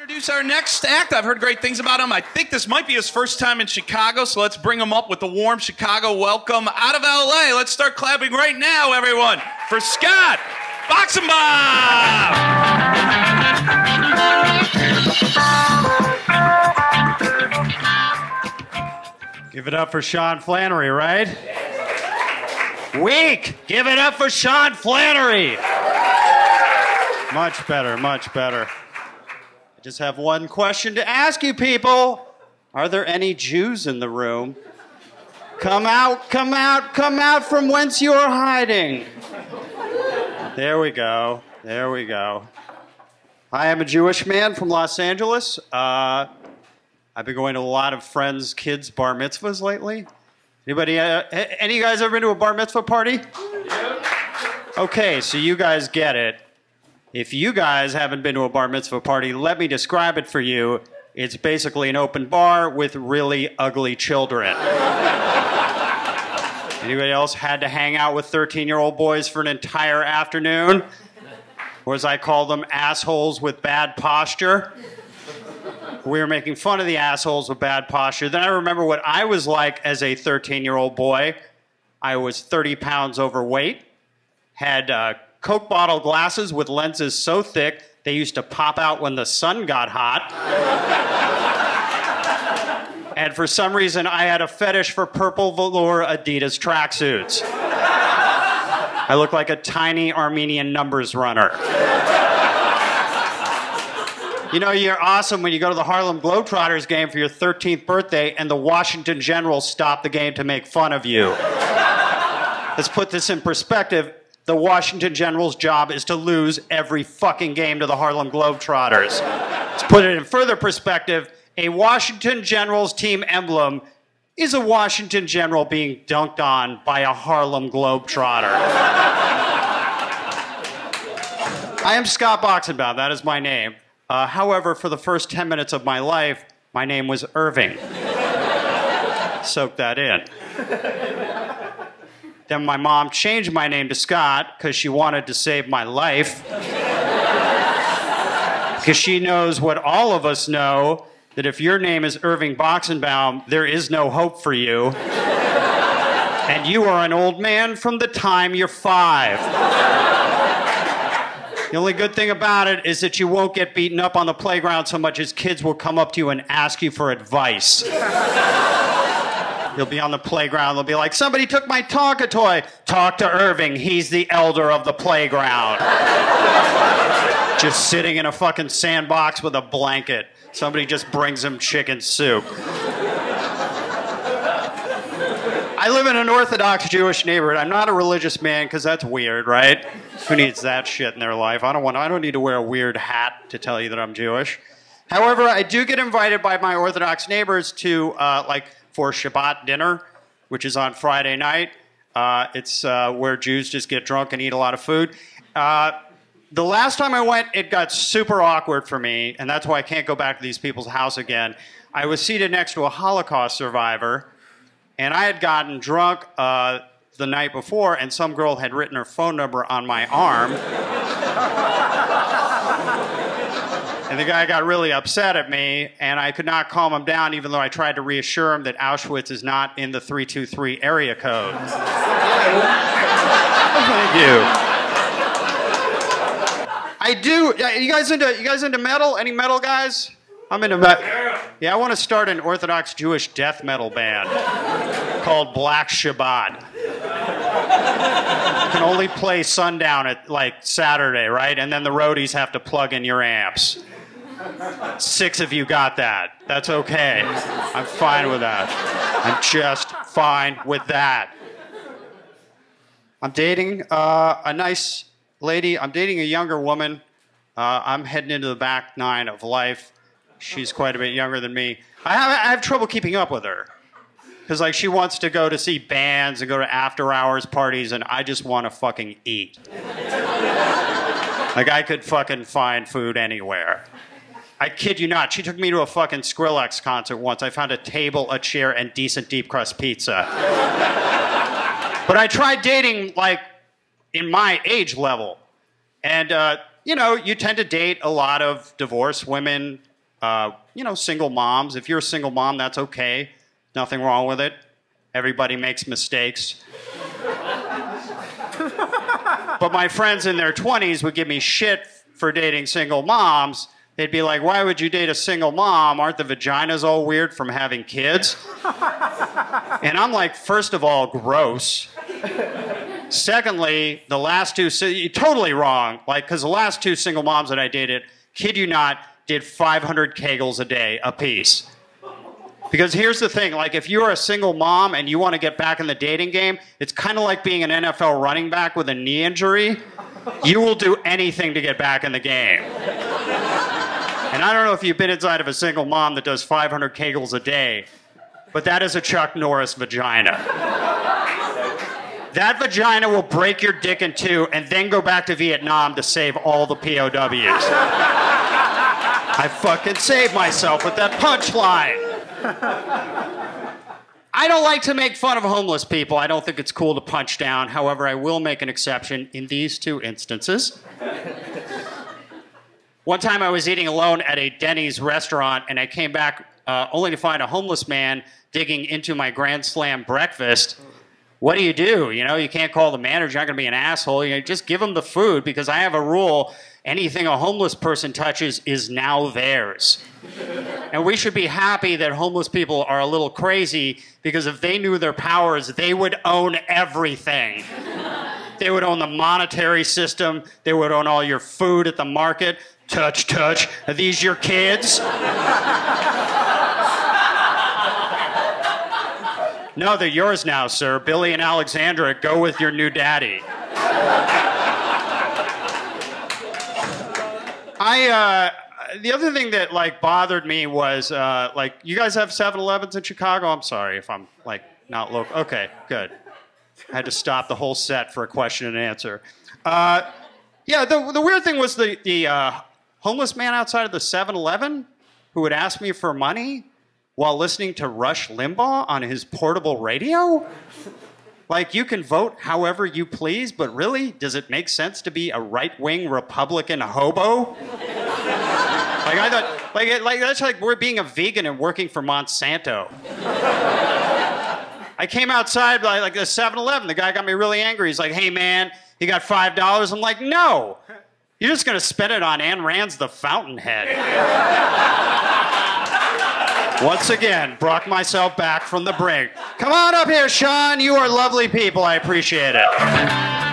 Introduce our next act. I've heard great things about him. I think this might be his first time in Chicago, so let's bring him up with a warm Chicago welcome out of LA. Let's start clapping right now, everyone, for Scott Boxenbaum! Give it up for Sean Flannery, right? Weak! Give it up for Sean Flannery! Much better, much better. I just have one question to ask you people. Are there any Jews in the room? Come out, come out, come out from whence you are hiding. There we go, there we go. I am a Jewish man from Los Angeles. I've been going to a lot of friends' kids' bar mitzvahs lately. Anybody, any of you guys ever been to a bar mitzvah party? Okay, so you guys get it. If you guys haven't been to a bar mitzvah party, let me describe it for you. It's basically an open bar with really ugly children. Anybody else had to hang out with 13-year-old boys for an entire afternoon? Or as I call them, assholes with bad posture? We were making fun of the assholes with bad posture. Then I remember what I was like as a 13-year-old boy. I was 30 pounds overweight, had Coke bottle glasses with lenses so thick they used to pop out when the sun got hot. And for some reason, I had a fetish for purple velour Adidas tracksuits. I looked like a tiny Armenian numbers runner. You know, you're awesome when you go to the Harlem Globetrotters game for your 13th birthday and the Washington Generals stop the game to make fun of you. Let's put this in perspective. The Washington Generals' job is to lose every fucking game to the Harlem Globetrotters. Let's put it in further perspective. A Washington Generals team emblem is a Washington General being dunked on by a Harlem Globetrotter. I am Scott Boxenbaum. That is my name. However, for the first 10 minutes of my life, my name was Irving. Soak that in. Then my mom changed my name to Scott because she wanted to save my life. Because she knows what all of us know, that if your name is Irving Boxenbaum, there is no hope for you. And you are an old man from the time you're 5. The only good thing about it is that you won't get beaten up on the playground so much as kids will come up to you and ask you for advice. You'll be on the playground, they'll be like, somebody took my Tonka toy. Talk to Irving, he's the elder of the playground. Just sitting in a fucking sandbox with a blanket. Somebody just brings him chicken soup. I live in an Orthodox Jewish neighborhood. I'm not a religious man because that's weird, right? Who needs that shit in their life? I don't need to wear a weird hat to tell you that I'm Jewish. However, I do get invited by my Orthodox neighbors to for Shabbat dinner, which is on Friday night. It's where Jews just get drunk and eat a lot of food. The last time I went, it got super awkward for me, and that's why I can't go back to these people's house again. I was seated next to a Holocaust survivor, and I had gotten drunk the night before, and some girl had written her phone number on my arm. And the guy got really upset at me, and I could not calm him down, even though I tried to reassure him that Auschwitz is not in the 323 area code. Thank you. I do. You guys into metal? Any metal guys? I'm into metal. Yeah, I want to start an Orthodox Jewish death metal band called Black Shabbat. You can only play sundown at like Saturday, right? And then the roadies have to plug in your amps. 6 of you got that. That's okay. I'm fine with that. I'm just fine with that. I'm dating a nice lady. I'm dating a younger woman. I'm heading into the back 9 of life. She's quite a bit younger than me. I have trouble keeping up with her. Because like she wants to go to see bands and go to after-hours parties, and I just want to fucking eat. Like I could fucking find food anywhere. I kid you not. She took me to a fucking Skrillex concert once. I found a table, a chair, and decent deep crust pizza. But I tried dating, like, in my age level. And, you know, you tend to date a lot of divorced women single moms. If you're a single mom, that's okay. Nothing wrong with it. Everybody makes mistakes. But my friends in their 20s would give me shit for dating single moms. They'd be like, why would you date a single mom? Aren't the vaginas all weird from having kids? And I'm like, first of all, gross. Secondly, the last two, you're totally wrong. Because the last two single moms that I dated, kid you not, did 500 kegels a day apiece. Because here's the thing, if you're a single mom and you want to get back in the dating game, it's kind of like being an NFL running back with a knee injury. You will do anything to get back in the game. And I don't know if you've been inside of a single mom that does 500 kegels a day, but that is a Chuck Norris vagina. That vagina will break your dick in two and then go back to Vietnam to save all the POWs. I fucking saved myself with that punchline. I don't like to make fun of homeless people. I don't think it's cool to punch down. However, I will make an exception in these two instances. One time I was eating alone at a Denny's restaurant, and I came back only to find a homeless man digging into my Grand Slam breakfast. What do? You can't call the manager. You're not going to be an asshole. Just give him the food, because I have a rule. Anything a homeless person touches is now theirs. And we should be happy that homeless people are a little crazy, because if they knew their powers, they would own everything. They would own the monetary system. They would own all your food at the market. Touch, touch. Are these your kids? No, they're yours now, sir. Billy and Alexandra, go with your new daddy. The other thing that bothered me was you guys have 7-Elevens in Chicago? I'm sorry if I'm not local. Okay, good. I had to stop the whole set for a question and answer. The weird thing was the homeless man outside of the 7-Eleven who would ask me for money while listening to Rush Limbaugh on his portable radio. You can vote however you please, but really, does it make sense to be a right-wing Republican hobo? I thought, that's like we're being a vegan and working for Monsanto. I came outside the 7-Eleven. The guy got me really angry. He's like, hey, man, you got $5? I'm like, no. You're just going to spend it on Ayn Rand's The Fountainhead. Once again, brought myself back from the brink. Come on up here, Sean. You are lovely people. I appreciate it.